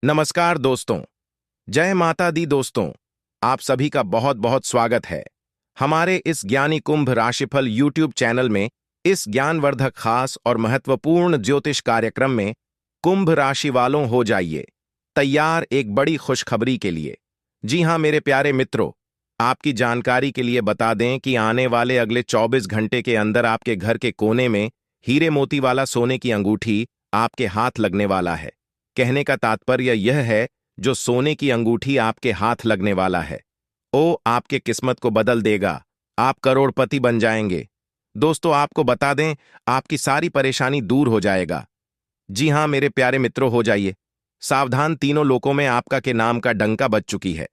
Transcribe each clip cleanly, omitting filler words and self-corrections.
नमस्कार दोस्तों। जय माता दी दोस्तों। आप सभी का बहुत बहुत स्वागत है हमारे इस ज्ञानी कुंभ राशिफल यूट्यूब चैनल में। इस ज्ञानवर्धक खास और महत्वपूर्ण ज्योतिष कार्यक्रम में कुंभ राशि वालों हो जाइए तैयार एक बड़ी खुशखबरी के लिए। जी हां मेरे प्यारे मित्रों, आपकी जानकारी के लिए बता दें कि आने वाले अगले 24 घंटे के अंदर आपके घर के कोने में हीरे मोती वाला सोने की अंगूठी आपके हाथ लगने वाला है। कहने का तात्पर्य यह है, जो सोने की अंगूठी आपके हाथ लगने वाला है वो आपके किस्मत को बदल देगा। आप करोड़पति बन जाएंगे। दोस्तों आपको बता दें, आपकी सारी परेशानी दूर हो जाएगा। जी हां मेरे प्यारे मित्रों, हो जाइए सावधान। तीनों लोकों में आपका के नाम का डंका बज चुकी है।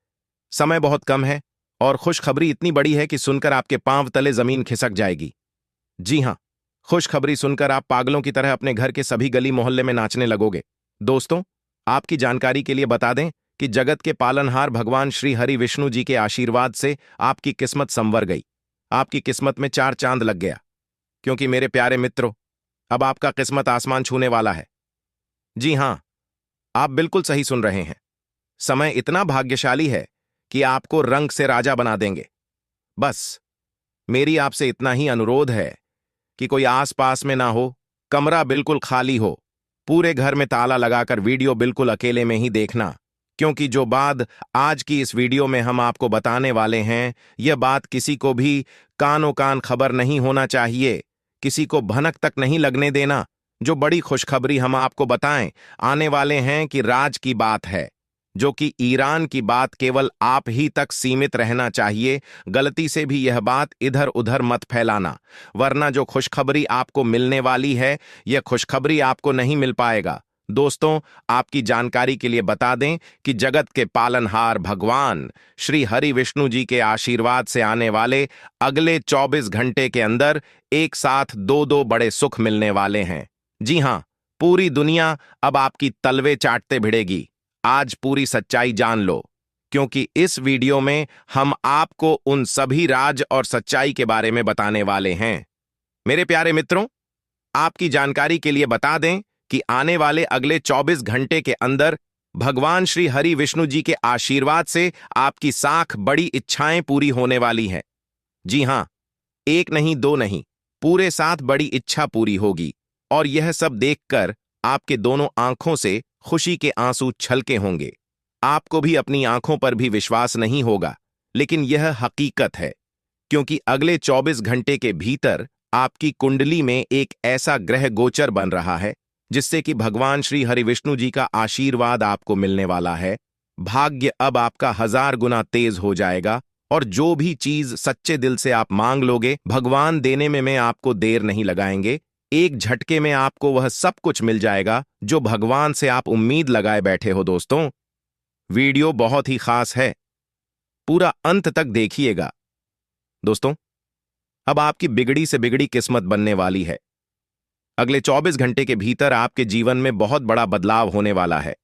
समय बहुत कम है और खुशखबरी इतनी बड़ी है कि सुनकर आपके पांव तले जमीन खिसक जाएगी। जी हां, खुशखबरी सुनकर आप पागलों की तरह अपने घर के सभी गली मोहल्ले में नाचने लगोगे। दोस्तों आपकी जानकारी के लिए बता दें कि जगत के पालनहार भगवान श्री हरि विष्णु जी के आशीर्वाद से आपकी किस्मत संवर गई। आपकी किस्मत में चार चांद लग गया। क्योंकि मेरे प्यारे मित्रों, अब आपका किस्मत आसमान छूने वाला है। जी हां, आप बिल्कुल सही सुन रहे हैं। समय इतना भाग्यशाली है कि आपको रंग से राजा बना देंगे। बस मेरी आपसे इतना ही अनुरोध है कि कोई आसपास में ना हो, कमरा बिल्कुल खाली हो, पूरे घर में ताला लगाकर वीडियो बिल्कुल अकेले में ही देखना। क्योंकि जो बात आज की इस वीडियो में हम आपको बताने वाले हैं, यह बात किसी को भी कानो कान खबर नहीं होना चाहिए, किसी को भनक तक नहीं लगने देना। जो बड़ी खुशखबरी हम आपको बताएं आने वाले हैं कि राज की बात है, जो कि ईरान की बात केवल आप ही तक सीमित रहना चाहिए। गलती से भी यह बात इधर उधर मत फैलाना, वरना जो खुशखबरी आपको मिलने वाली है यह खुशखबरी आपको नहीं मिल पाएगा। दोस्तों आपकी जानकारी के लिए बता दें कि जगत के पालनहार भगवान श्री हरि विष्णु जी के आशीर्वाद से आने वाले अगले 24 घंटे के अंदर एक साथ दो दो बड़े सुख मिलने वाले हैं। जी हां, पूरी दुनिया अब आपकी तलवे चाटते भिड़ेगी। आज पूरी सच्चाई जान लो, क्योंकि इस वीडियो में हम आपको उन सभी राज और सच्चाई के बारे में बताने वाले हैं। मेरे प्यारे मित्रों, आपकी जानकारी के लिए बता दें कि आने वाले अगले 24 घंटे के अंदर भगवान श्री हरि विष्णु जी के आशीर्वाद से आपकी साख बड़ी इच्छाएं पूरी होने वाली हैं। जी हां, एक नहीं दो नहीं, पूरे 7 बड़ी इच्छा पूरी होगी। और यह सब देखकर आपके दोनों आंखों से खुशी के आंसू छलके होंगे। आपको भी अपनी आंखों पर भी विश्वास नहीं होगा, लेकिन यह हकीकत है। क्योंकि अगले 24 घंटे के भीतर आपकी कुंडली में एक ऐसा ग्रह गोचर बन रहा है जिससे कि भगवान श्री हरि विष्णु जी का आशीर्वाद आपको मिलने वाला है। भाग्य अब आपका 1000 गुना तेज हो जाएगा और जो भी चीज सच्चे दिल से आप मांग लोगे, भगवान देने में आपको देर नहीं लगाएंगे। एक झटके में आपको वह सब कुछ मिल जाएगा जो भगवान से आप उम्मीद लगाए बैठे हो। दोस्तों वीडियो बहुत ही खास है, पूरा अंत तक देखिएगा। दोस्तों अब आपकी बिगड़ी से बिगड़ी किस्मत बनने वाली है। अगले 24 घंटे के भीतर आपके जीवन में बहुत बड़ा बदलाव होने वाला है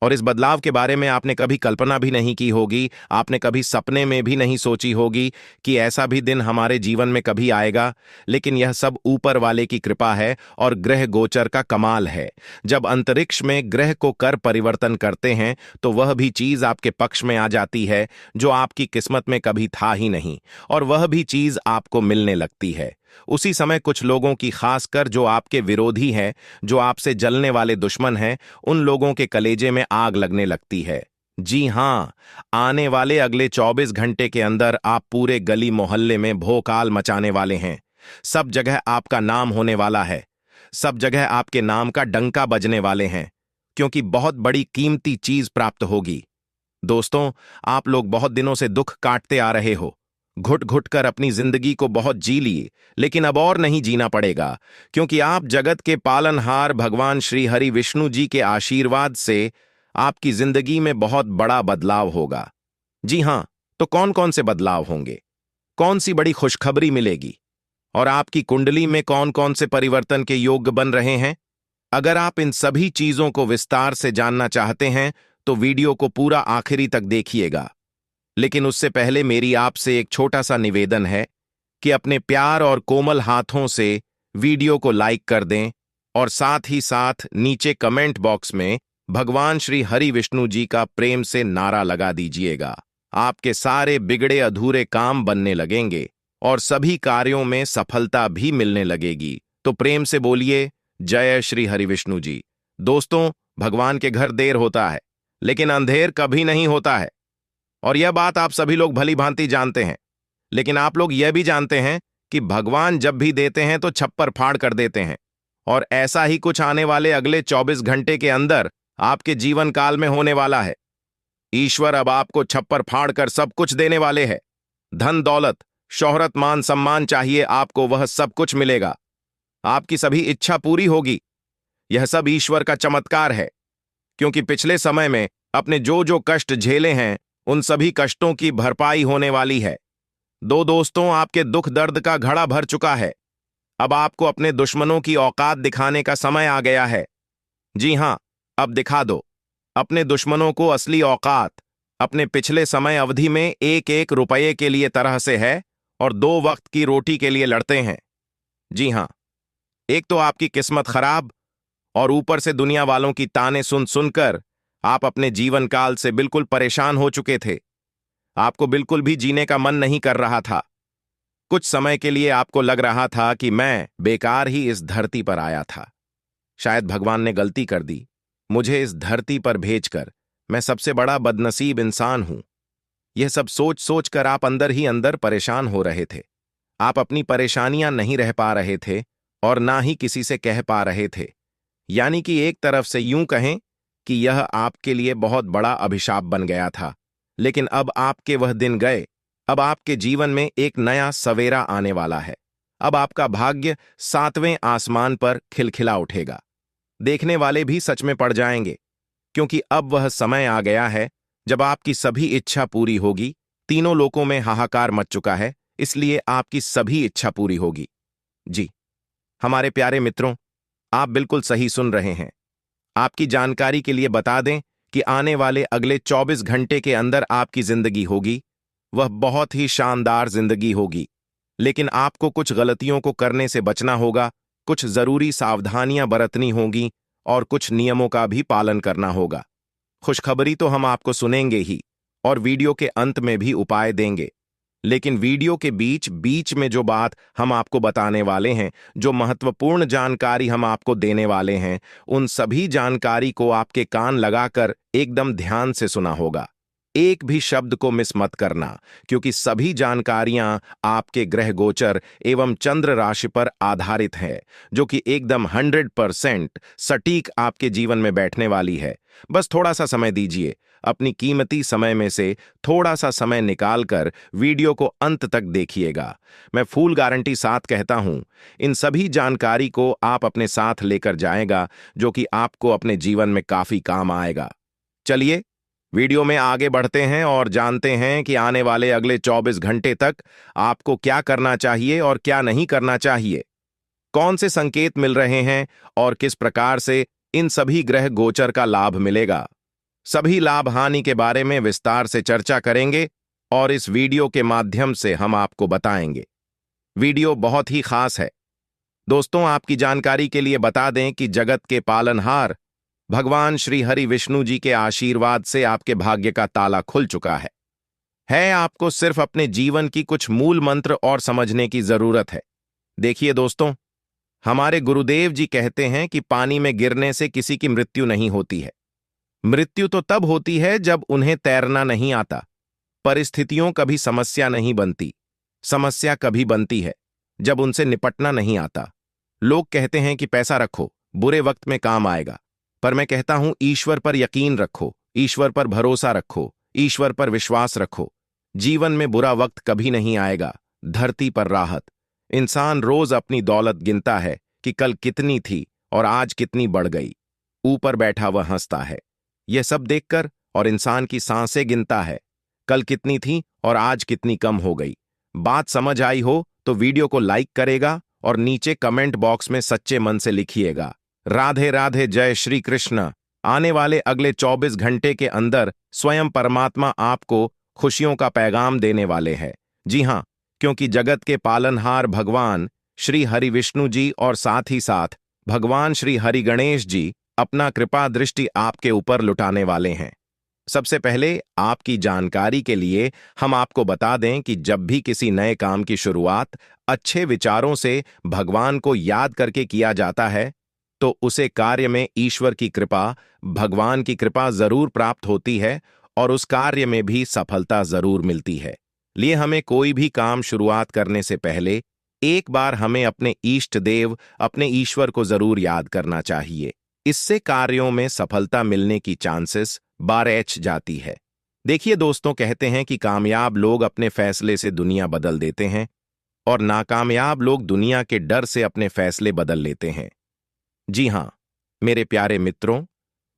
और इस बदलाव के बारे में आपने कभी कल्पना भी नहीं की होगी। आपने कभी सपने में भी नहीं सोची होगी कि ऐसा भी दिन हमारे जीवन में कभी आएगा। लेकिन यह सब ऊपर वाले की कृपा है और ग्रह गोचर का कमाल है। जब अंतरिक्ष में ग्रह को कर परिवर्तन करते हैं तो वह भी चीज आपके पक्ष में आ जाती है जो आपकी किस्मत में कभी था ही नहीं, और वह भी चीज आपको मिलने लगती है। उसी समय कुछ लोगों की, खासकर जो आपके विरोधी हैं, जो आपसे जलने वाले दुश्मन हैं, उन लोगों के कलेजे में आग लगने लगती है। जी हां, आने वाले अगले 24 घंटे के अंदर आप पूरे गली मोहल्ले में भोकाल मचाने वाले हैं। सब जगह आपका नाम होने वाला है, सब जगह आपके नाम का डंका बजने वाले हैं, क्योंकि बहुत बड़ी कीमती चीज प्राप्त होगी। दोस्तों आप लोग बहुत दिनों से दुख काटते आ रहे हो, घुट घुट कर अपनी जिंदगी को बहुत जी लिए, लेकिन अब और नहीं जीना पड़ेगा, क्योंकि आप जगत के पालनहार भगवान श्री हरि विष्णु जी के आशीर्वाद से आपकी जिंदगी में बहुत बड़ा बदलाव होगा। जी हां, तो कौन कौन से बदलाव होंगे, कौन सी बड़ी खुशखबरी मिलेगी और आपकी कुंडली में कौन कौन से परिवर्तन के योग बन रहे हैं? अगर आप इन सभी चीजों को विस्तार से जानना चाहते हैं तो वीडियो को पूरा आखिरी तक देखिएगा। लेकिन उससे पहले मेरी आपसे एक छोटा सा निवेदन है कि अपने प्यार और कोमल हाथों से वीडियो को लाइक कर दें और साथ ही साथ नीचे कमेंट बॉक्स में भगवान श्री हरि विष्णु जी का प्रेम से नारा लगा दीजिएगा। आपके सारे बिगड़े अधूरे काम बनने लगेंगे और सभी कार्यों में सफलता भी मिलने लगेगी। तो प्रेम से बोलिए जय श्री हरि विष्णु जी। दोस्तों, भगवान के घर देर होता है लेकिन अंधेर कभी नहीं होता है, और यह बात आप सभी लोग भली भांति जानते हैं। लेकिन आप लोग यह भी जानते हैं कि भगवान जब भी देते हैं तो छप्पर फाड़ कर देते हैं, और ऐसा ही कुछ आने वाले अगले 24 घंटे के अंदर आपके जीवन काल में होने वाला है। ईश्वर अब आपको छप्पर फाड़ कर सब कुछ देने वाले हैं। धन दौलत, शोहरत, मान सम्मान चाहिए आपको, वह सब कुछ मिलेगा। आपकी सभी इच्छा पूरी होगी। यह सब ईश्वर का चमत्कार है, क्योंकि पिछले समय में अपने जो जो कष्ट झेले हैं उन सभी कष्टों की भरपाई होने वाली है। दोस्तों, आपके दुख दर्द का घड़ा भर चुका है। अब आपको अपने दुश्मनों की औकात दिखाने का समय आ गया है। जी हां, अब दिखा दो अपने दुश्मनों को असली औकात। अपने पिछले समय अवधि में एक एक रुपये के लिए तरह से है और 2 वक्त की रोटी के लिए लड़ते हैं। जी हां, एक तो आपकी किस्मत खराब, और ऊपर से दुनिया वालों की ताने सुन सुनकर आप अपने जीवन काल से बिल्कुल परेशान हो चुके थे। आपको बिल्कुल भी जीने का मन नहीं कर रहा था। कुछ समय के लिए आपको लग रहा था कि मैं बेकार ही इस धरती पर आया था। शायद भगवान ने गलती कर दी, मुझे इस धरती पर भेजकर। मैं सबसे बड़ा बदनसीब इंसान हूं। यह सब सोच सोच कर आप अंदर ही अंदर परेशान हो रहे थे। आप अपनी परेशानियां नहीं रह पा रहे थे और ना ही किसी से कह पा रहे थे। यानी कि एक तरफ से यूं कहें कि यह आपके लिए बहुत बड़ा अभिशाप बन गया था। लेकिन अब आपके वह दिन गए। अब आपके जीवन में एक नया सवेरा आने वाला है। अब आपका भाग्य 7वें आसमान पर खिलखिला उठेगा। देखने वाले भी सच में पड़ जाएंगे, क्योंकि अब वह समय आ गया है जब आपकी सभी इच्छा पूरी होगी। तीनों लोकों में हाहाकार मच चुका है, इसलिए आपकी सभी इच्छा पूरी होगी। जी हमारे प्यारे मित्रों, आप बिल्कुल सही सुन रहे हैं। आपकी जानकारी के लिए बता दें कि आने वाले अगले 24 घंटे के अंदर आपकी जिंदगी होगी, वह बहुत ही शानदार जिंदगी होगी। लेकिन आपको कुछ गलतियों को करने से बचना होगा, कुछ जरूरी सावधानियां बरतनी होंगी और कुछ नियमों का भी पालन करना होगा। खुशखबरी तो हम आपको सुनेंगे ही और वीडियो के अंत में भी उपाय देंगे, लेकिन वीडियो के बीच बीच में जो बात हम आपको बताने वाले हैं, जो महत्वपूर्ण जानकारी हम आपको देने वाले हैं, उन सभी जानकारी को आपके कान लगाकर एकदम ध्यान से सुना होगा। एक भी शब्द को मिस मत करना, क्योंकि सभी जानकारियां आपके ग्रह गोचर एवं चंद्र राशि पर आधारित है, जो कि एकदम 100% सटीक आपके जीवन में बैठने वाली है। बस थोड़ा सा समय दीजिए, अपनी कीमती समय में से थोड़ा सा समय निकालकर वीडियो को अंत तक देखिएगा। मैं फुल गारंटी साथ कहता हूं, इन सभी जानकारी को आप अपने साथ लेकर जाएगा, जो कि आपको अपने जीवन में काफी काम आएगा। चलिए वीडियो में आगे बढ़ते हैं और जानते हैं कि आने वाले अगले 24 घंटे तक आपको क्या करना चाहिए और क्या नहीं करना चाहिए, कौन से संकेत मिल रहे हैं और किस प्रकार से इन सभी ग्रह गोचर का लाभ मिलेगा। सभी लाभ हानि के बारे में विस्तार से चर्चा करेंगे और इस वीडियो के माध्यम से हम आपको बताएंगे। वीडियो बहुत ही खास है। दोस्तों, आपकी जानकारी के लिए बता दें कि जगत के पालनहार भगवान श्री हरि विष्णु जी के आशीर्वाद से आपके भाग्य का ताला खुल चुका है। आपको सिर्फ अपने जीवन की कुछ मूल मंत्र और समझने की जरूरत है। देखिए दोस्तों, हमारे गुरुदेव जी कहते हैं कि पानी में गिरने से किसी की मृत्यु नहीं होती है। मृत्यु तो तब होती है जब उन्हें तैरना नहीं आता। परिस्थितियों कभी समस्या नहीं बनती, समस्या कभी बनती है जब उनसे निपटना नहीं आता। लोग कहते हैं कि पैसा रखो, बुरे वक्त में काम आएगा, पर मैं कहता हूं ईश्वर पर यकीन रखो, ईश्वर पर भरोसा रखो, ईश्वर पर विश्वास रखो। जीवन में बुरा वक्त कभी नहीं आएगा। धरती पर राहत। इंसान रोज अपनी दौलत गिनता है कि कल कितनी थी और आज कितनी बढ़ गई। ऊपर बैठा वह हंसता है यह सब देखकर, और इंसान की सांसें गिनता है, कल कितनी थी और आज कितनी कम हो गई। बात समझ आई हो तो वीडियो को लाइक करेगा और नीचे कमेंट बॉक्स में सच्चे मन से लिखिएगा राधे राधे, जय श्री कृष्ण। आने वाले अगले 24 घंटे के अंदर स्वयं परमात्मा आपको खुशियों का पैगाम देने वाले हैं। जी हां, क्योंकि जगत के पालनहार भगवान श्री हरि विष्णु जी और साथ ही साथ भगवान श्री हरि गणेश जी अपना कृपा दृष्टि आपके ऊपर लुटाने वाले हैं। सबसे पहले आपकी जानकारी के लिए हम आपको बता दें कि जब भी किसी नए काम की शुरुआत अच्छे विचारों से भगवान को याद करके किया जाता है, तो उसे कार्य में ईश्वर की कृपा, भगवान की कृपा जरूर प्राप्त होती है और उस कार्य में भी सफलता जरूर मिलती है। लिए हमें कोई भी काम शुरुआत करने से पहले एक बार हमें अपने इष्ट देव, अपने ईश्वर को जरूर याद करना चाहिए। इससे कार्यों में सफलता मिलने की चांसेस 12x जाती है। देखिए दोस्तों, कहते हैं कि कामयाब लोग अपने फैसले से दुनिया बदल देते हैं और नाकामयाब लोग दुनिया के डर से अपने फैसले बदल लेते हैं। जी हां, मेरे प्यारे मित्रों,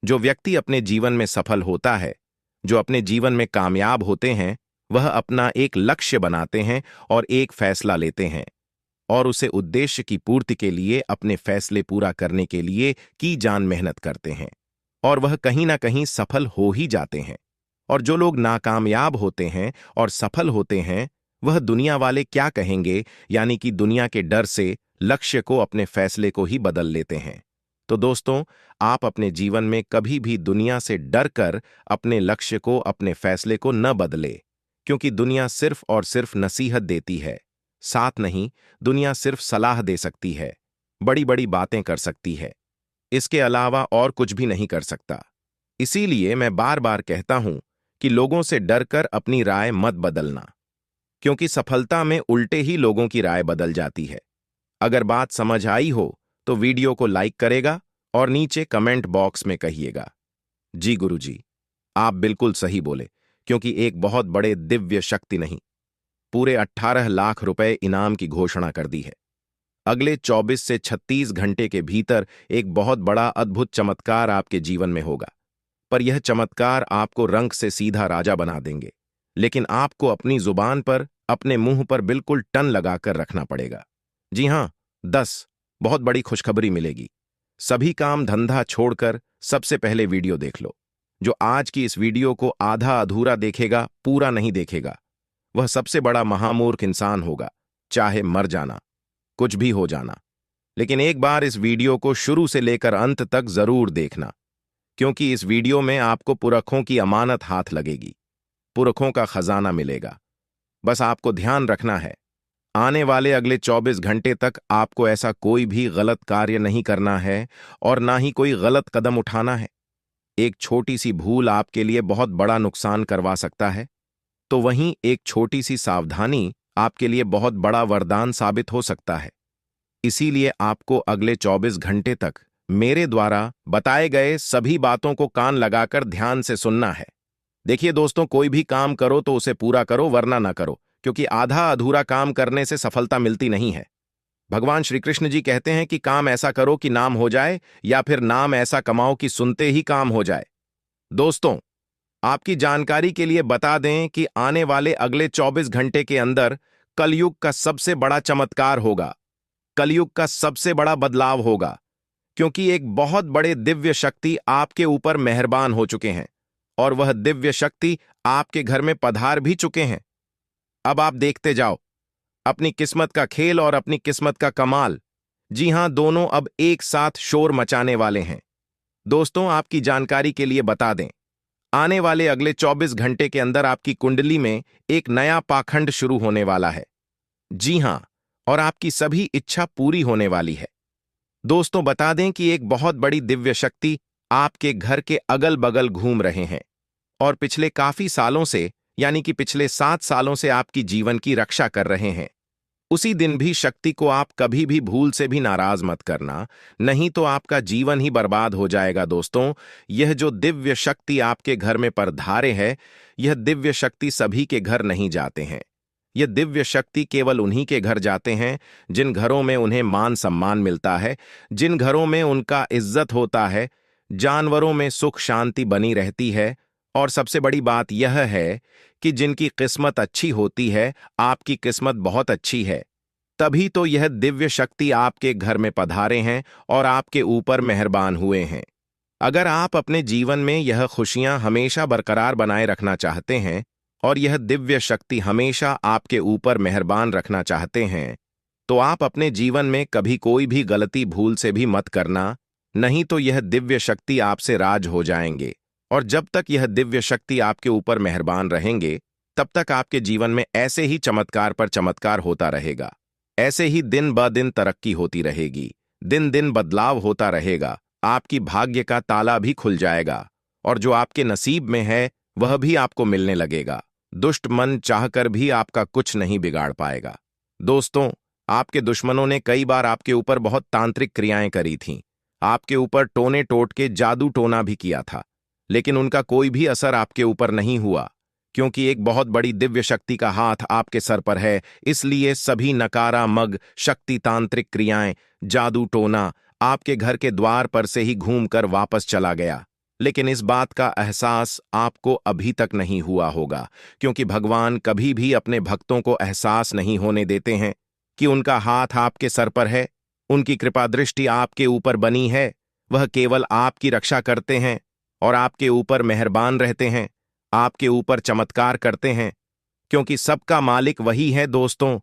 जो व्यक्ति अपने जीवन में सफल होता है, जो अपने जीवन में कामयाब होते हैं, वह अपना एक लक्ष्य बनाते हैं और एक फैसला लेते हैं और उसे उद्देश्य की पूर्ति के लिए, अपने फैसले पूरा करने के लिए की जान मेहनत करते हैं और वह कहीं ना कहीं सफल हो ही जाते हैं। और जो लोग नाकामयाब होते हैं और सफल होते हैं, वह दुनिया वाले क्या कहेंगे, यानी कि दुनिया के डर से लक्ष्य को, अपने फैसले को ही बदल लेते हैं। तो दोस्तों, आप अपने जीवन में कभी भी दुनिया से डर कर अपने लक्ष्य को, अपने फैसले को न बदले, क्योंकि दुनिया सिर्फ और सिर्फ नसीहत देती है, साथ नहीं, दुनिया सिर्फ सलाह दे सकती है, बड़ी बड़ी बातें कर सकती है, इसके अलावा और कुछ भी नहीं कर सकता। इसीलिए मैं बार बार कहता हूं कि लोगों से डरकर अपनी राय मत बदलना, क्योंकि सफलता में उल्टे ही लोगों की राय बदल जाती है। अगर बात समझ आई हो तो वीडियो को लाइक करेगा और नीचे कमेंट बॉक्स में कहिएगा, जी गुरुजी, आप बिल्कुल सही बोले, क्योंकि एक बहुत बड़े दिव्य शक्ति नहीं, पूरे 18 लाख रुपए इनाम की घोषणा कर दी है। अगले 24 से 36 घंटे के भीतर एक बहुत बड़ा अद्भुत चमत्कार आपके जीवन में होगा। पर यह चमत्कार आपको रंक से सीधा राजा बना देंगे, लेकिन आपको अपनी जुबान पर, अपने मुंह पर बिल्कुल टन लगाकर रखना पड़ेगा। जी हां, 10 बहुत बड़ी खुशखबरी मिलेगी। सभी काम धंधा छोड़कर सबसे पहले वीडियो देख लो। जो आज की इस वीडियो को आधा अधूरा देखेगा, पूरा नहीं देखेगा, वह सबसे बड़ा महामूर्ख इंसान होगा, चाहे मर जाना, कुछ भी हो जाना। लेकिन एक बार इस वीडियो को शुरू से लेकर अंत तक जरूर देखना, क्योंकि इस वीडियो में आपको पुरखों की अमानत हाथ लगेगी, पुरखों का खजाना मिलेगा। बस आपको ध्यान रखना है, आने वाले अगले 24 घंटे तक आपको ऐसा कोई भी गलत कार्य नहीं करना है और ना ही कोई गलत कदम उठाना है। एक छोटी सी भूल आपके लिए बहुत बड़ा नुकसान करवा सकता है, तो वहीं एक छोटी सी सावधानी आपके लिए बहुत बड़ा वरदान साबित हो सकता है। इसीलिए आपको अगले 24 घंटे तक मेरे द्वारा बताए गए सभी बातों को कान लगाकर ध्यान से सुनना है। देखिए दोस्तों, कोई भी काम करो तो उसे पूरा करो, वरना ना करो, क्योंकि आधा अधूरा काम करने से सफलता मिलती नहीं है। भगवान श्री कृष्ण जी कहते हैं कि काम ऐसा करो कि नाम हो जाए, या फिर नाम ऐसा कमाओ कि सुनते ही काम हो जाए। दोस्तों, आपकी जानकारी के लिए बता दें कि आने वाले अगले 24 घंटे के अंदर कलयुग का सबसे बड़ा चमत्कार होगा, कलयुग का सबसे बड़ा बदलाव होगा, क्योंकि एक बहुत बड़े दिव्य शक्ति आपके ऊपर मेहरबान हो चुके हैं और वह दिव्य शक्ति आपके घर में पधार भी चुके हैं। अब आप देखते जाओ अपनी किस्मत का खेल और अपनी किस्मत का कमाल। जी हां, दोनों अब एक साथ शोर मचाने वाले हैं। दोस्तों, आपकी जानकारी के लिए बता दें, आने वाले अगले 24 घंटे के अंदर आपकी कुंडली में एक नया पाखंड शुरू होने वाला है। जी हां, और आपकी सभी इच्छा पूरी होने वाली है। दोस्तों, बता दें कि एक बहुत बड़ी दिव्य शक्ति आपके घर के अगल बगल घूम रहे हैं और पिछले काफी सालों से, यानी कि पिछले 7 सालों से आपकी जीवन की रक्षा कर रहे हैं। उसी दिन भी शक्ति को आप कभी भी भूल से भी नाराज मत करना, नहीं तो आपका जीवन ही बर्बाद हो जाएगा। दोस्तों, यह जो दिव्य शक्ति आपके घर में परधारे है, यह दिव्य शक्ति सभी के घर नहीं जाते हैं। यह दिव्य शक्ति केवल उन्हीं के घर जाते हैं जिन घरों में उन्हें मान सम्मान मिलता है, जिन घरों में उनका इज्जत होता है, जानवरों में सुख शांति बनी रहती है, और सबसे बड़ी बात यह है कि जिनकी किस्मत अच्छी होती है, आपकी किस्मत बहुत अच्छी है, तभी तो यह दिव्य शक्ति आपके घर में पधारे हैं और आपके ऊपर मेहरबान हुए हैं। अगर आप अपने जीवन में यह खुशियां हमेशा बरकरार बनाए रखना चाहते हैं और यह दिव्य शक्ति हमेशा आपके ऊपर मेहरबान रखना चाहते हैं, तो आप अपने जीवन में कभी कोई भी गलती भूल से भी मत करना, नहीं तो यह दिव्य शक्ति आपसे राज हो जाएंगे। और जब तक यह दिव्य शक्ति आपके ऊपर मेहरबान रहेंगे, तब तक आपके जीवन में ऐसे ही चमत्कार पर चमत्कार होता रहेगा। ऐसे ही दिन ब दिन तरक्की होती रहेगी, दिन दिन बदलाव होता रहेगा। आपकी भाग्य का ताला भी खुल जाएगा और जो आपके नसीब में है वह भी आपको मिलने लगेगा। दुष्ट मन चाहकर भी आपका कुछ नहीं बिगाड़ पाएगा। दोस्तों, आपके दुश्मनों ने कई बार आपके ऊपर बहुत तांत्रिक क्रियाएं करी थीं, आपके ऊपर टोने टोट के जादू टोना भी किया था, लेकिन उनका कोई भी असर आपके ऊपर नहीं हुआ, क्योंकि एक बहुत बड़ी दिव्य शक्ति का हाथ आपके सर पर है। इसलिए सभी नकारा मग शक्ति तांत्रिक क्रियाएं, जादू टोना आपके घर के द्वार पर से ही घूमकर वापस चला गया। लेकिन इस बात का एहसास आपको अभी तक नहीं हुआ होगा, क्योंकि भगवान कभी भी अपने भक्तों को एहसास नहीं होने देते हैं कि उनका हाथ आपके सर पर है। उनकी कृपा दृष्टि आपके ऊपर बनी है। वह केवल आपकी रक्षा करते हैं और आपके ऊपर मेहरबान रहते हैं, आपके ऊपर चमत्कार करते हैं, क्योंकि सबका मालिक वही है। दोस्तों,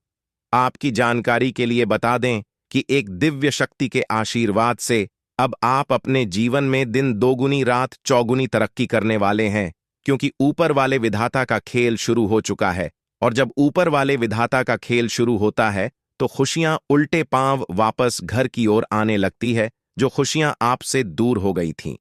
आपकी जानकारी के लिए बता दें कि एक दिव्य शक्ति के आशीर्वाद से अब आप अपने जीवन में दिन दोगुनी रात चौगुनी तरक्की करने वाले हैं, क्योंकि ऊपर वाले विधाता का खेल शुरू हो चुका है। और जब ऊपर वाले विधाता का खेल शुरू होता है तो खुशियां उल्टे पांव वापस घर की ओर आने लगती है। जो खुशियां आपसे दूर हो गई थीं,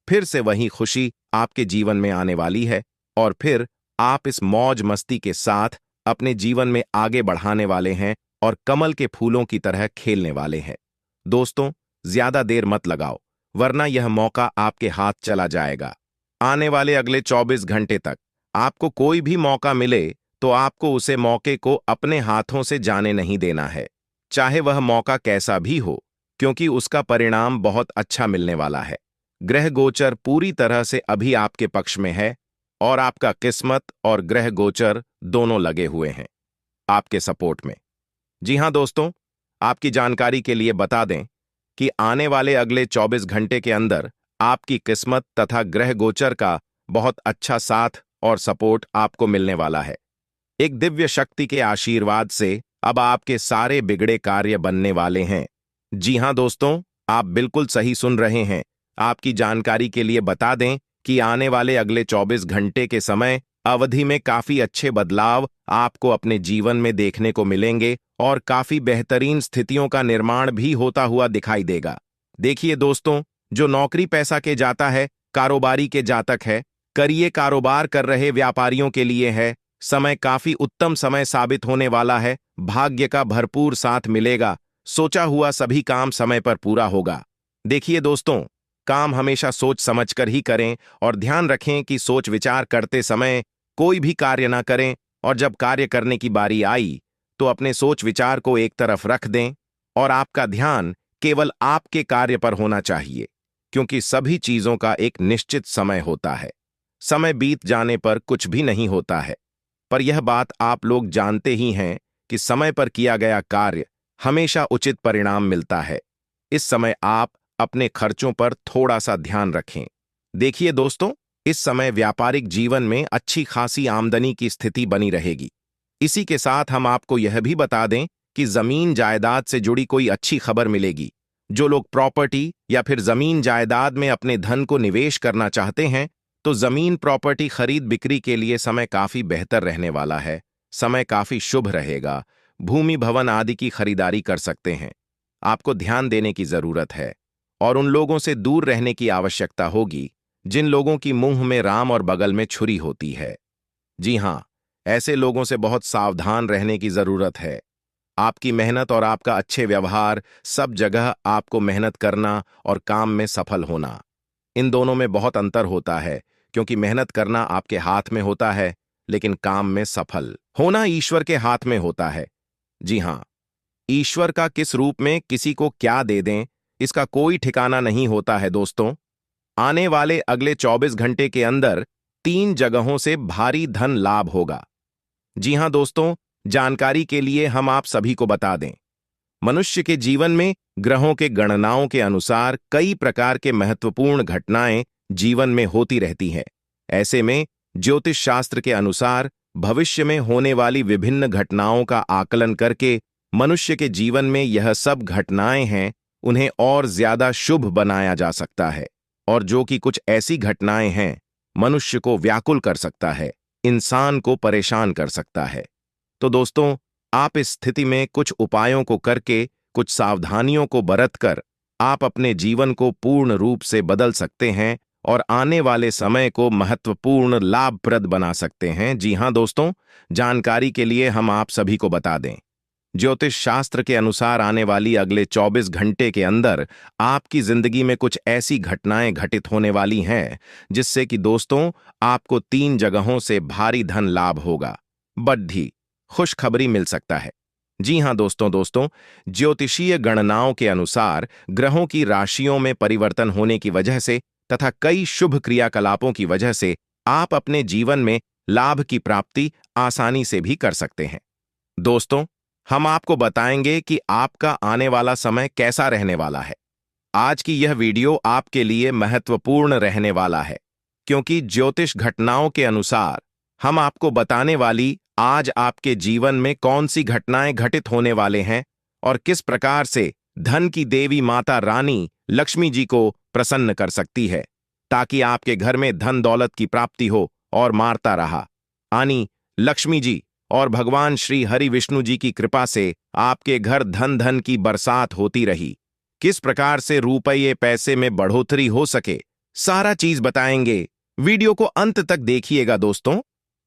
फिर से वही खुशी आपके जीवन में आने वाली है और फिर आप इस मौज मस्ती के साथ अपने जीवन में आगे बढ़ाने वाले हैं और कमल के फूलों की तरह खेलने वाले हैं। दोस्तों, ज्यादा देर मत लगाओ, वरना यह मौका आपके हाथ चला जाएगा। आने वाले अगले 24 घंटे तक आपको कोई भी मौका मिले तो आपको उसे मौके को अपने हाथों से जाने नहीं देना है, चाहे वह मौका कैसा भी हो, क्योंकि उसका परिणाम बहुत अच्छा मिलने वाला है। ग्रह गोचर पूरी तरह से अभी आपके पक्ष में है और आपका किस्मत और ग्रह गोचर दोनों लगे हुए हैं आपके सपोर्ट में। जी हां दोस्तों, आपकी जानकारी के लिए बता दें कि आने वाले अगले 24 घंटे के अंदर आपकी किस्मत तथा ग्रह गोचर का बहुत अच्छा साथ और सपोर्ट आपको मिलने वाला है। एक दिव्य शक्ति के आशीर्वाद से अब आपके सारे बिगड़े कार्य बनने वाले हैं। जी हां दोस्तों, आप बिल्कुल सही सुन रहे हैं। आपकी जानकारी के लिए बता दें कि आने वाले अगले 24 घंटे के समय अवधि में काफी अच्छे बदलाव आपको अपने जीवन में देखने को मिलेंगे और काफी बेहतरीन स्थितियों का निर्माण भी होता हुआ दिखाई देगा। देखिए दोस्तों, जो नौकरी पैसा के जाता है, कारोबारी के जातक है, करिए कारोबार कर रहे व्यापारियों के लिए है, समय काफी उत्तम समय साबित होने वाला है। भाग्य का भरपूर साथ मिलेगा। सोचा हुआ सभी काम समय पर पूरा होगा। देखिए दोस्तों, काम हमेशा सोच समझकर ही करें और ध्यान रखें कि सोच विचार करते समय कोई भी कार्य ना करें, और जब कार्य करने की बारी आई तो अपने सोच विचार को एक तरफ रख दें और आपका ध्यान केवल आपके कार्य पर होना चाहिए, क्योंकि सभी चीजों का एक निश्चित समय होता है। समय बीत जाने पर कुछ भी नहीं होता है, पर यह बात आप लोग जानते ही हैं कि समय पर किया गया कार्य हमेशा उचित परिणाम मिलता है। इस समय आप अपने खर्चों पर थोड़ा सा ध्यान रखें। देखिए दोस्तों, इस समय व्यापारिक जीवन में अच्छी खासी आमदनी की स्थिति बनी रहेगी। इसी के साथ हम आपको यह भी बता दें कि जमीन जायदाद से जुड़ी कोई अच्छी खबर मिलेगी। जो लोग प्रॉपर्टी या फिर जमीन जायदाद में अपने धन को निवेश करना चाहते हैं, तो जमीन प्रॉपर्टी खरीद बिक्री के लिए समय काफी बेहतर रहने वाला है। समय काफी शुभ रहेगा। भूमि भवन आदि की खरीदारी कर सकते हैं। आपको ध्यान देने की जरूरत है और उन लोगों से दूर रहने की आवश्यकता होगी जिन लोगों की मुंह में राम और बगल में छुरी होती है। जी हां, ऐसे लोगों से बहुत सावधान रहने की जरूरत है। आपकी मेहनत और आपका अच्छे व्यवहार, सब जगह आपको मेहनत करना और काम में सफल होना, इन दोनों में बहुत अंतर होता है, क्योंकि मेहनत करना आपके हाथ में होता है, लेकिन काम में सफल होना ईश्वर के हाथ में होता है। जी हां, ईश्वर का किस रूप में किसी को क्या दे दें, इसका कोई ठिकाना नहीं होता है। दोस्तों, आने वाले अगले 24 घंटे के अंदर 3 जगहों से भारी धन लाभ होगा। जी हां दोस्तों, जानकारी के लिए हम आप सभी को बता दें, मनुष्य के जीवन में ग्रहों के गणनाओं के अनुसार कई प्रकार के महत्वपूर्ण घटनाएं जीवन में होती रहती हैं। ऐसे में ज्योतिष शास्त्र के अनुसार भविष्य में होने वाली विभिन्न घटनाओं का आकलन करके मनुष्य के जीवन में यह सब घटनाएं हैं उन्हें और ज्यादा शुभ बनाया जा सकता है, और जो कि कुछ ऐसी घटनाएं हैं मनुष्य को व्याकुल कर सकता है, इंसान को परेशान कर सकता है। तो दोस्तों, आप इस स्थिति में कुछ उपायों को करके, कुछ सावधानियों को बरतकर आप अपने जीवन को पूर्ण रूप से बदल सकते हैं और आने वाले समय को महत्वपूर्ण लाभप्रद बना सकते हैं। जी हां दोस्तों, जानकारी के लिए हम आप सभी को बता दें, ज्योतिष शास्त्र के अनुसार आने वाली अगले 24 घंटे के अंदर आपकी जिंदगी में कुछ ऐसी घटनाएं घटित होने वाली हैं जिससे कि दोस्तों आपको 3 जगहों से भारी धन लाभ होगा, बढ़ी खुशखबरी मिल सकता है। जी हां दोस्तों, ज्योतिषीय गणनाओं के अनुसार ग्रहों की राशियों में परिवर्तन होने की वजह से तथा कई शुभ क्रियाकलापों की वजह से आप अपने जीवन में लाभ की प्राप्ति आसानी से भी कर सकते हैं। दोस्तों, हम आपको बताएंगे कि आपका आने वाला समय कैसा रहने वाला है। आज की यह वीडियो आपके लिए महत्वपूर्ण रहने वाला है, क्योंकि ज्योतिष घटनाओं के अनुसार हम आपको बताने वाली आज आपके जीवन में कौन सी घटनाएं घटित होने वाले हैं और किस प्रकार से धन की देवी माता रानी लक्ष्मी जी को प्रसन्न कर सकती है, ताकि आपके घर में धन दौलत की प्राप्ति हो और मारता रहा आनी लक्ष्मी जी और भगवान श्री हरि विष्णु जी की कृपा से आपके घर धन धन की बरसात होती रही। किस प्रकार से रुपये पैसे में बढ़ोतरी हो सके, सारा चीज बताएंगे। वीडियो को अंत तक देखिएगा दोस्तों।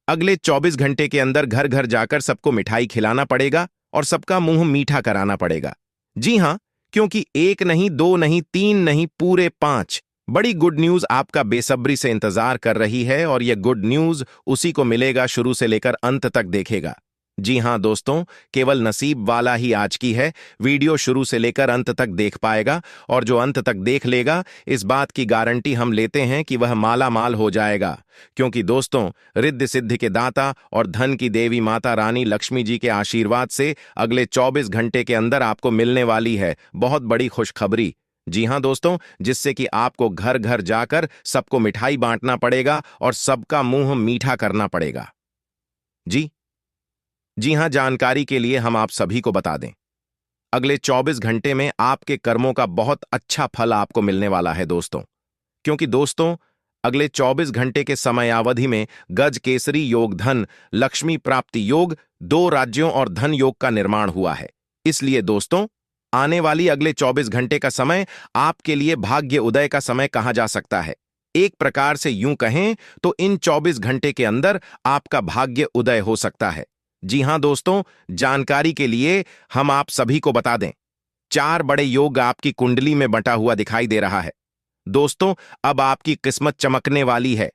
अगले 24 घंटे के अंदर घर घर जाकर सबको मिठाई खिलाना पड़ेगा और सबका मुंह मीठा कराना पड़ेगा। जी हां, क्योंकि 1 नहीं, 2 नहीं, 3 नहीं, पूरे 5 बड़ी गुड न्यूज आपका बेसब्री से इंतजार कर रही है, और यह गुड न्यूज उसी को मिलेगा शुरू से लेकर अंत तक देखेगा। जी हां दोस्तों, केवल नसीब वाला ही आज की है वीडियो शुरू से लेकर अंत तक देख पाएगा, और जो अंत तक देख लेगा इस बात की गारंटी हम लेते हैं कि वह माला माल हो जाएगा। क्योंकि दोस्तों, रिद्धि सिद्धि के दाता और धन की देवी माता रानी लक्ष्मी जी के आशीर्वाद से अगले 24 घंटे के अंदर आपको मिलने वाली है बहुत बड़ी खुशखबरी। जी हां दोस्तों, जिससे कि आपको घर घर जाकर सबको मिठाई बांटना पड़ेगा और सबका मुंह मीठा करना पड़ेगा। जी हां, जानकारी के लिए हम आप सभी को बता दें, अगले 24 घंटे में आपके कर्मों का बहुत अच्छा फल आपको मिलने वाला है दोस्तों। क्योंकि दोस्तों, अगले 24 घंटे के समयावधि में गज केसरी योग धन लक्ष्मी प्राप्ति योग, 2 राज्यों और धन योग का निर्माण हुआ है। इसलिए दोस्तों, आने वाली अगले 24 घंटे का समय आपके लिए भाग्य उदय का समय कहा जा सकता है। एक प्रकार से यूं कहें तो इन 24 घंटे के अंदर आपका भाग्य उदय हो सकता है। जी हां दोस्तों, जानकारी के लिए हम आप सभी को बता दें, 4 बड़े योग आपकी कुंडली में बंटा हुआ दिखाई दे रहा है। दोस्तों, अब आपकी किस्मत चमकने वाली है।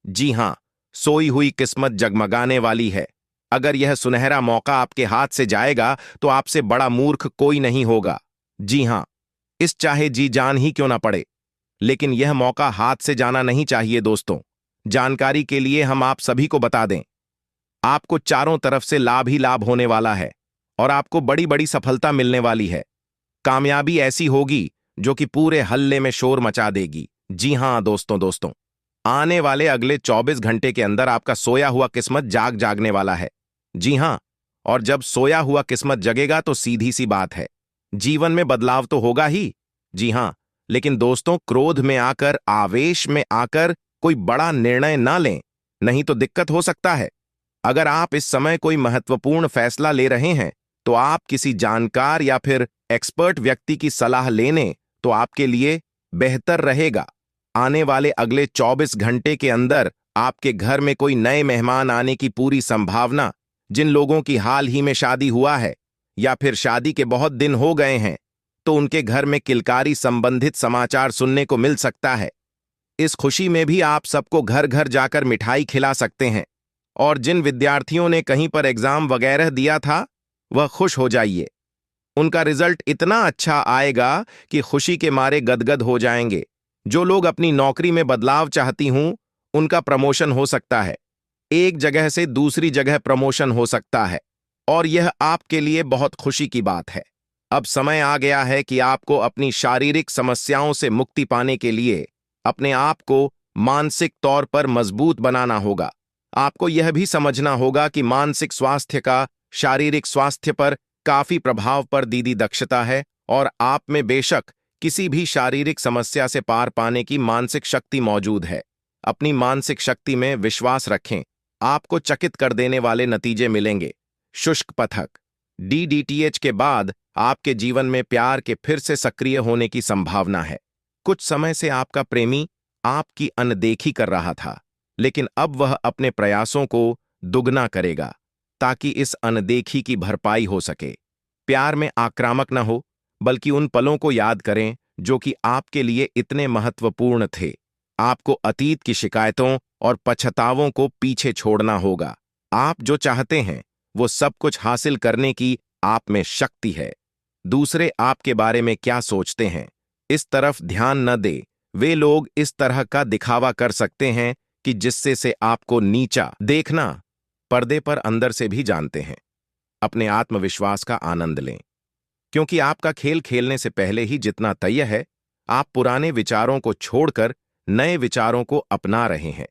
जी हां, सोई हुई किस्मत जगमगाने वाली है। अगर यह सुनहरा मौका आपके हाथ से जाएगा तो आपसे बड़ा मूर्ख कोई नहीं होगा। जी हां, इस चाहे जी जान ही क्यों ना पड़े, लेकिन यह मौका हाथ से जाना नहीं चाहिए दोस्तों। जानकारी के लिए हम आप सभी को बता दें, आपको चारों तरफ से लाभ ही लाभ होने वाला है और आपको बड़ी बड़ी सफलता मिलने वाली है। कामयाबी ऐसी होगी जो कि पूरे हल्ले में शोर मचा देगी। जी हां दोस्तों, आने वाले अगले 24 घंटे के अंदर आपका सोया हुआ किस्मत जागने वाला है। जी हां, और जब सोया हुआ किस्मत जगेगा तो सीधी सी बात है, जीवन में बदलाव तो होगा ही। जी हां, लेकिन दोस्तों, क्रोध में आकर, आवेश में आकर कोई बड़ा निर्णय ना लें, नहीं तो दिक्कत हो सकता है। अगर आप इस समय कोई महत्वपूर्ण फैसला ले रहे हैं तो आप किसी जानकार या फिर एक्सपर्ट व्यक्ति की सलाह लेने तो आपके लिए बेहतर रहेगा। आने वाले अगले 24 घंटे के अंदर आपके घर में कोई नए मेहमान आने की पूरी संभावना, जिन लोगों की हाल ही में शादी हुआ है या फिर शादी के बहुत दिन हो गए हैं, तो उनके घर में किलकारी संबंधित समाचार सुनने को मिल सकता है। इस खुशी में भी आप सबको घर घर जाकर मिठाई खिला सकते हैं, और जिन विद्यार्थियों ने कहीं पर एग्जाम वगैरह दिया था वह खुश हो जाइए। उनका रिजल्ट इतना अच्छा आएगा कि खुशी के मारे गदगद हो जाएंगे। जो लोग अपनी नौकरी में बदलाव चाहती हूं, उनका प्रमोशन हो सकता है। एक जगह से दूसरी जगह प्रमोशन हो सकता है, और यह आपके लिए बहुत खुशी की बात है। अब समय आ गया है कि आपको अपनी शारीरिक समस्याओं से मुक्ति पाने के लिए अपने आप को मानसिक तौर पर मजबूत बनाना होगा। आपको यह भी समझना होगा कि मानसिक स्वास्थ्य का शारीरिक स्वास्थ्य पर काफी प्रभाव पर दीदी दक्षता है और आप में बेशक किसी भी शारीरिक समस्या से पार पाने की मानसिक शक्ति मौजूद है। अपनी मानसिक शक्ति में विश्वास रखें, आपको चकित कर देने वाले नतीजे मिलेंगे। शुष्क पथक। डीडीटीएच के बाद आपके जीवन में प्यार के फिर से सक्रिय होने की संभावना है। कुछ समय से आपका प्रेमी आपकी अनदेखी कर रहा था, लेकिन अब वह अपने प्रयासों को दुगना करेगा ताकि इस अनदेखी की भरपाई हो सके। प्यार में आक्रामक न हो, बल्कि उन पलों को याद करें जो कि आपके लिए इतने महत्वपूर्ण थे। आपको अतीत की शिकायतों और पछतावों को पीछे छोड़ना होगा। आप जो चाहते हैं वो सब कुछ हासिल करने की आप में शक्ति है। दूसरे आपके बारे में क्या सोचते हैं, इस तरफ ध्यान न दे। वे लोग इस तरह का दिखावा कर सकते हैं कि जिससे से आपको नीचा देखना पर्दे पर अंदर से भी जानते हैं। अपने आत्मविश्वास का आनंद लें, क्योंकि आपका खेल खेलने से पहले ही जितना तय है, आप पुराने विचारों को छोड़कर नए विचारों को अपना रहे हैं।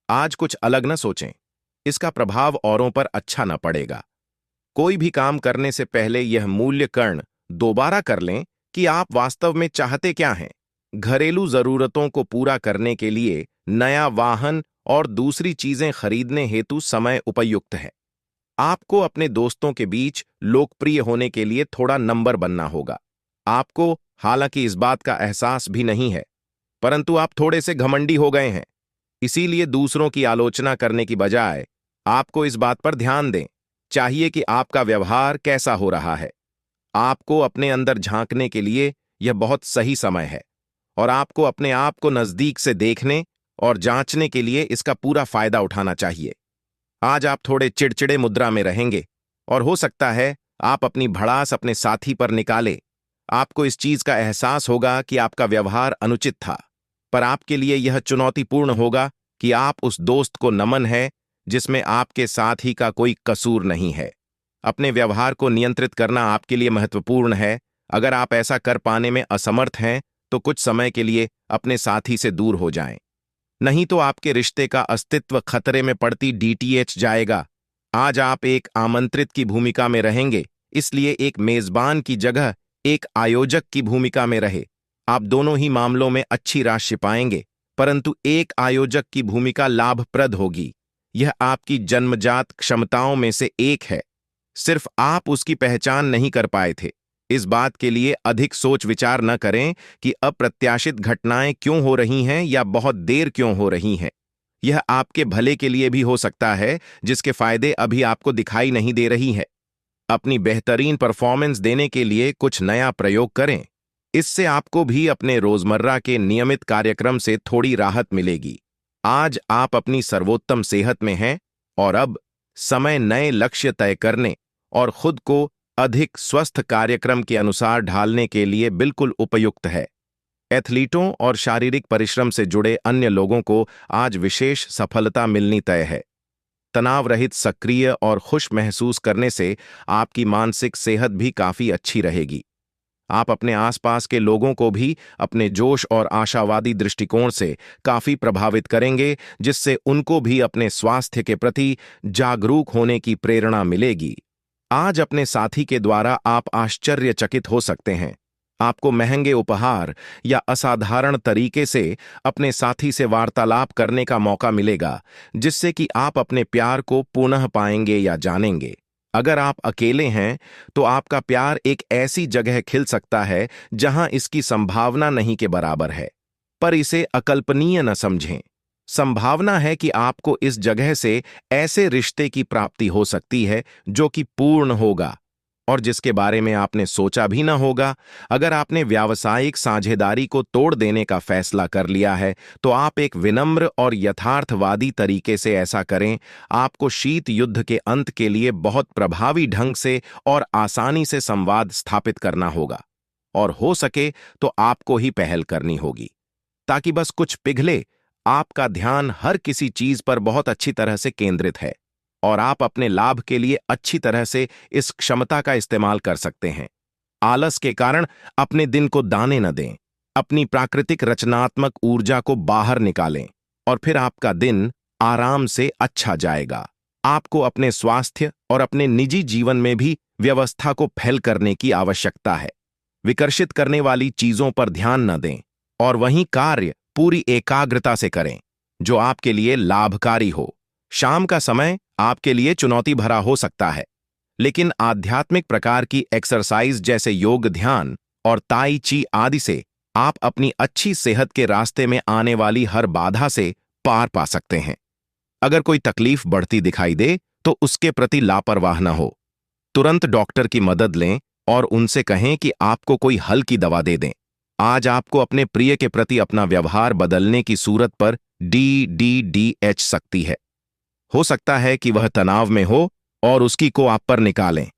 आज कुछ अलग न सोचें, इसका प्रभाव औरों पर अच्छा न पड़ेगा। कोई भी काम करने से पहले यह मूल्यांकन दोबारा कर लें कि आप वास्तव में चाहते क्या हैं। घरेलू जरूरतों को पूरा करने के लिए नया वाहन और दूसरी चीजें खरीदने हेतु समय उपयुक्त है। आपको अपने दोस्तों के बीच लोकप्रिय होने के लिए थोड़ा नंबर बनना होगा। आपको हालांकि इस बात का एहसास भी नहीं है, परंतु आप थोड़े से घमंडी हो गए हैं। इसीलिए दूसरों की आलोचना करने की बजाय आपको इस बात पर ध्यान दें चाहिए कि आपका व्यवहार कैसा हो रहा है। आपको अपने अंदर झांकने के लिए यह बहुत सही समय है, और आपको अपने आप को नजदीक से देखने और जांचने के लिए इसका पूरा फायदा उठाना चाहिए। आज आप थोड़े चिड़चिड़े मुद्रा में रहेंगे और हो सकता है आप अपनी भड़ास अपने साथी पर निकाले। आपको इस चीज का एहसास होगा कि आपका व्यवहार अनुचित था, पर आपके लिए यह चुनौतीपूर्ण होगा कि आप उस दोस्त को नमन है जिसमें आपके साथी का कोई कसूर नहीं है। अपने व्यवहार को नियंत्रित करना आपके लिए महत्वपूर्ण है। अगर आप ऐसा कर पाने में असमर्थ हैं तो कुछ समय के लिए अपने साथी से दूर हो जाएं, नहीं तो आपके रिश्ते का अस्तित्व खतरे में पड़ती डीटीएच जाएगा। आज आप एक आमंत्रित की भूमिका में रहेंगे, इसलिए एक मेजबान की जगह एक आयोजक की भूमिका में रहे। आप दोनों ही मामलों में अच्छी राशि पाएंगे, परंतु एक आयोजक की भूमिका लाभप्रद होगी। यह आपकी जन्मजात क्षमताओं में से एक है, सिर्फ आप उसकी पहचान नहीं कर पाए थे। इस बात के लिए अधिक सोच विचार न करें कि अप्रत्याशित घटनाएं क्यों हो रही हैं या बहुत देर क्यों हो रही हैं। यह आपके भले के लिए भी हो सकता है, जिसके फायदे अभी आपको दिखाई नहीं दे रही है। अपनी बेहतरीन परफॉर्मेंस देने के लिए कुछ नया प्रयोग करें। इससे आपको भी अपने रोजमर्रा के नियमित कार्यक्रम से थोड़ी राहत मिलेगी। आज आप अपनी सर्वोत्तम सेहत में हैं, और अब समय नए लक्ष्य तय करने और खुद को अधिक स्वस्थ कार्यक्रम के अनुसार ढालने के लिए बिल्कुल उपयुक्त है। एथलीटों और शारीरिक परिश्रम से जुड़े अन्य लोगों को आज विशेष सफलता मिलनी तय है। तनाव रहित, सक्रिय और खुश महसूस करने से आपकी मानसिक सेहत भी काफी अच्छी रहेगी। आप अपने आसपास के लोगों को भी अपने जोश और आशावादी दृष्टिकोण से काफी प्रभावित करेंगे, जिससे उनको भी अपने स्वास्थ्य के प्रति जागरूक होने की प्रेरणा मिलेगी। आज अपने साथी के द्वारा आप आश्चर्यचकित हो सकते हैं। आपको महंगे उपहार या असाधारण तरीके से अपने साथी से वार्तालाप करने का मौका मिलेगा, जिससे कि आप अपने प्यार को पुनः पाएंगे या जानेंगे। अगर आप अकेले हैं तो आपका प्यार एक ऐसी जगह खिल सकता है जहां इसकी संभावना नहीं के बराबर है, पर इसे अकल्पनीय न समझें। संभावना है कि आपको इस जगह से ऐसे रिश्ते की प्राप्ति हो सकती है जो कि पूर्ण होगा और जिसके बारे में आपने सोचा भी न होगा। अगर आपने व्यावसायिक साझेदारी को तोड़ देने का फैसला कर लिया है तो आप एक विनम्र और यथार्थवादी तरीके से ऐसा करें। आपको शीत युद्ध के अंत के लिए बहुत प्रभावी ढंग से और आसानी से संवाद स्थापित करना होगा, और हो सके तो आपको ही पहल करनी होगी, ताकि बस कुछ पिघले। आपका ध्यान हर किसी चीज पर बहुत अच्छी तरह से केंद्रित है, और आप अपने लाभ के लिए अच्छी तरह से इस क्षमता का इस्तेमाल कर सकते हैं। आलस के कारण अपने दिन को दाने न दें। अपनी प्राकृतिक रचनात्मक ऊर्जा को बाहर निकालें, और फिर आपका दिन आराम से अच्छा जाएगा। आपको अपने स्वास्थ्य और अपने निजी जीवन में भी व्यवस्था को फैल करने की आवश्यकता है। विकर्षित करने वाली चीजों पर ध्यान न दें और वहीं कार्य पूरी एकाग्रता से करें जो आपके लिए लाभकारी हो। शाम का समय आपके लिए चुनौती भरा हो सकता है, लेकिन आध्यात्मिक प्रकार की एक्सरसाइज जैसे योग, ध्यान और ताई ची आदि से आप अपनी अच्छी सेहत के रास्ते में आने वाली हर बाधा से पार पा सकते हैं। अगर कोई तकलीफ बढ़ती दिखाई दे तो उसके प्रति लापरवाह न हो। तुरंत डॉक्टर की मदद लें और उनसे कहें कि आपको कोई हल्की दवा दे दें। आज आपको अपने प्रिय के प्रति अपना व्यवहार बदलने की सूरत पर DDDH सकती है। हो सकता है कि वह तनाव में हो और उसकी को आप पर निकालें।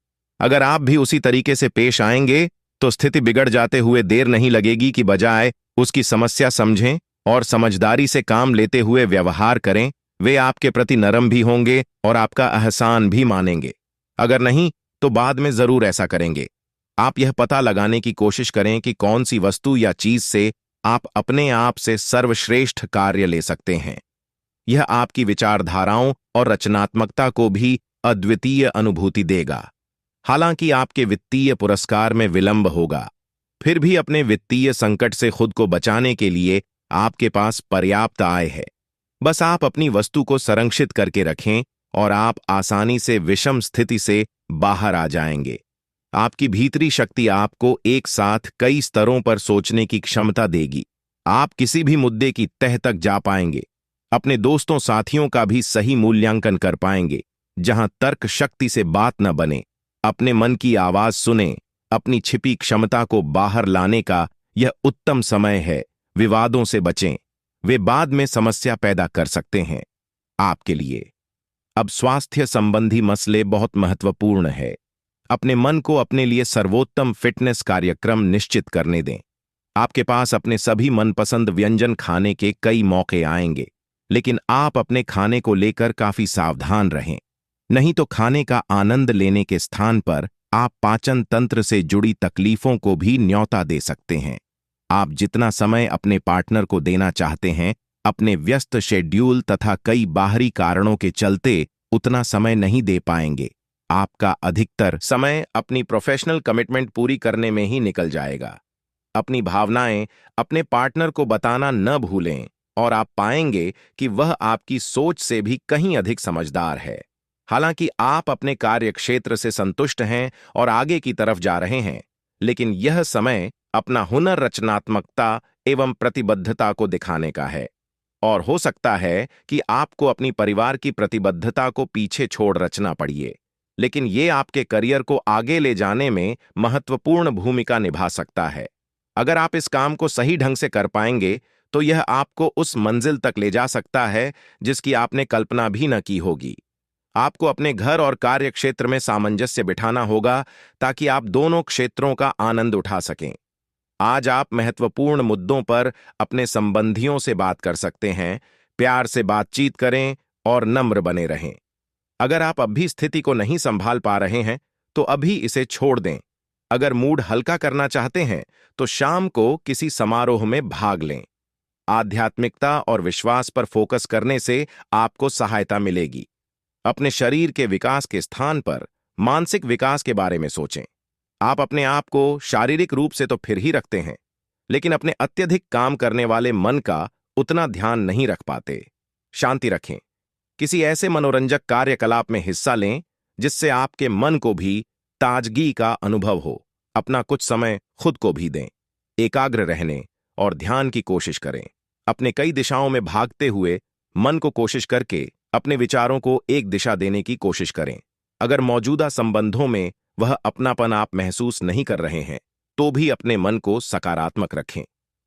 अगर आप भी उसी तरीके से पेश आएंगे तो स्थिति बिगड़ जाते हुए देर नहीं लगेगी कि बजाय उसकी समस्या समझें और समझदारी से काम लेते हुए व्यवहार करें, वे आपके प्रति नरम भी होंगे और आपका एहसान भी मानेंगे। अगर नहीं तो बाद में जरूर ऐसा करेंगे। आप यह पता लगाने की कोशिश करें कि कौन सी वस्तु या चीज से आप अपने आप से सर्वश्रेष्ठ कार्य ले सकते हैं। यह आपकी विचारधाराओं और रचनात्मकता को भी अद्वितीय अनुभूति देगा। हालांकि आपके वित्तीय पुरस्कार में विलंब होगा, फिर भी अपने वित्तीय संकट से खुद को बचाने के लिए आपके पास पर्याप्त आय है। बस आप अपनी वस्तु को संरक्षित करके रखें और आप आसानी से विषम स्थिति से बाहर आ जाएंगे। आपकी भीतरी शक्ति आपको एक साथ कई स्तरों पर सोचने की क्षमता देगी। आप किसी भी मुद्दे की तह तक जा पाएंगे, अपने दोस्तों साथियों का भी सही मूल्यांकन कर पाएंगे। जहां तर्क शक्ति से बात न बने, अपने मन की आवाज सुने। अपनी छिपी क्षमता को बाहर लाने का यह उत्तम समय है। विवादों से बचें, वे बाद में समस्या पैदा कर सकते हैं। आपके लिए अब स्वास्थ्य संबंधी मसले बहुत महत्वपूर्ण है। अपने मन को अपने लिए सर्वोत्तम फिटनेस कार्यक्रम निश्चित करने दें। आपके पास अपने सभी मनपसंद व्यंजन खाने के कई मौके आएंगे, लेकिन आप अपने खाने को लेकर काफी सावधान रहें। नहीं तो खाने का आनंद लेने के स्थान पर आप पाचन तंत्र से जुड़ी तकलीफों को भी न्योता दे सकते हैं। आप जितना समय अपने पार्टनर को देना चाहते हैं, अपने व्यस्त शेड्यूल तथा कई बाहरी कारणों के चलते उतना समय नहीं दे पाएंगे। आपका अधिकतर समय अपनी प्रोफेशनल कमिटमेंट पूरी करने में ही निकल जाएगा। अपनी भावनाएं अपने पार्टनर को बताना न भूलें और आप पाएंगे कि वह आपकी सोच से भी कहीं अधिक समझदार है। हालांकि आप अपने कार्यक्षेत्र से संतुष्ट हैं और आगे की तरफ जा रहे हैं, लेकिन यह समय अपना हुनर, रचनात्मकता एवं प्रतिबद्धता को दिखाने का है। और हो सकता है कि आपको अपनी परिवार की प्रतिबद्धता को पीछे छोड़ रचना पड़िए, लेकिन ये आपके करियर को आगे ले जाने में महत्वपूर्ण भूमिका निभा सकता है। अगर आप इस काम को सही ढंग से कर पाएंगे तो यह आपको उस मंजिल तक ले जा सकता है जिसकी आपने कल्पना भी न की होगी। आपको अपने घर और कार्य क्षेत्र में सामंजस्य बिठाना होगा ताकि आप दोनों क्षेत्रों का आनंद उठा सकें। आज आप महत्वपूर्ण मुद्दों पर अपने संबंधियों से बात कर सकते हैं। प्यार से बातचीत करें और नम्र बने रहें। अगर आप अब भी स्थिति को नहीं संभाल पा रहे हैं तो अभी इसे छोड़ दें। अगर मूड हल्का करना चाहते हैं तो शाम को किसी समारोह में भाग लें। आध्यात्मिकता और विश्वास पर फोकस करने से आपको सहायता मिलेगी। अपने शरीर के विकास के स्थान पर मानसिक विकास के बारे में सोचें। आप अपने आप को शारीरिक रूप से तो फिर ही रखते हैं, लेकिन अपने अत्यधिक काम करने वाले मन का उतना ध्यान नहीं रख पाते। शांति रखें। किसी ऐसे मनोरंजक कार्यकलाप में हिस्सा लें जिससे आपके मन को भी ताजगी का अनुभव हो। अपना कुछ समय खुद को भी दें। एकाग्र रहने और ध्यान की कोशिश करें। अपने कई दिशाओं में भागते हुए मन को कोशिश करके अपने विचारों को एक दिशा देने की कोशिश करें। अगर मौजूदा संबंधों में वह अपनापन आप महसूस नहीं कर रहे हैं तो भी अपने मन को सकारात्मक रखें।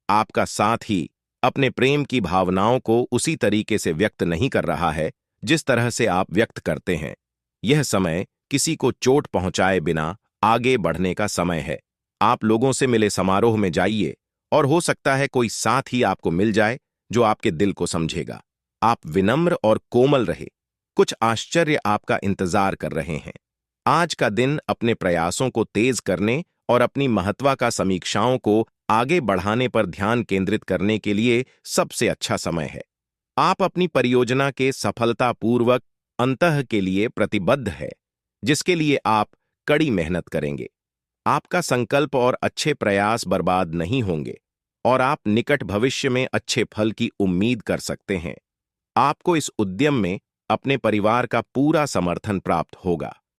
आपका साथ ही अपने प्रेम की भावनाओं को उसी तरीके से व्यक्त नहीं कर रहा है जिस तरह से आप व्यक्त करते हैं। यह समय किसी को चोट पहुंचाए बिना आगे बढ़ने का समय है। आप लोगों से मिले समारोह में जाइए और हो सकता है कोई साथ ही आपको मिल जाए जो आपके दिल को समझेगा। आप विनम्र और कोमल रहे। कुछ आश्चर्य आपका इंतजार कर रहे हैं। आज का दिन अपने प्रयासों को तेज करने और अपनी महत्वा का समीक्षाओं को आगे बढ़ाने पर ध्यान केंद्रित करने के लिए सबसे अच्छा समय है। आप अपनी परियोजना के सफलतापूर्वक अंतः के लिए प्रतिबद्ध है, जिसके लिए आप कड़ी मेहनत करेंगे। आपका संकल्प और अच्छे प्रयास बर्बाद नहीं होंगे और आप निकट भविष्य में अच्छे फल की उम्मीद कर सकते हैं। आपको इस उद्यम में अपने परिवार का पूरा समर्थन प्राप्त होगा।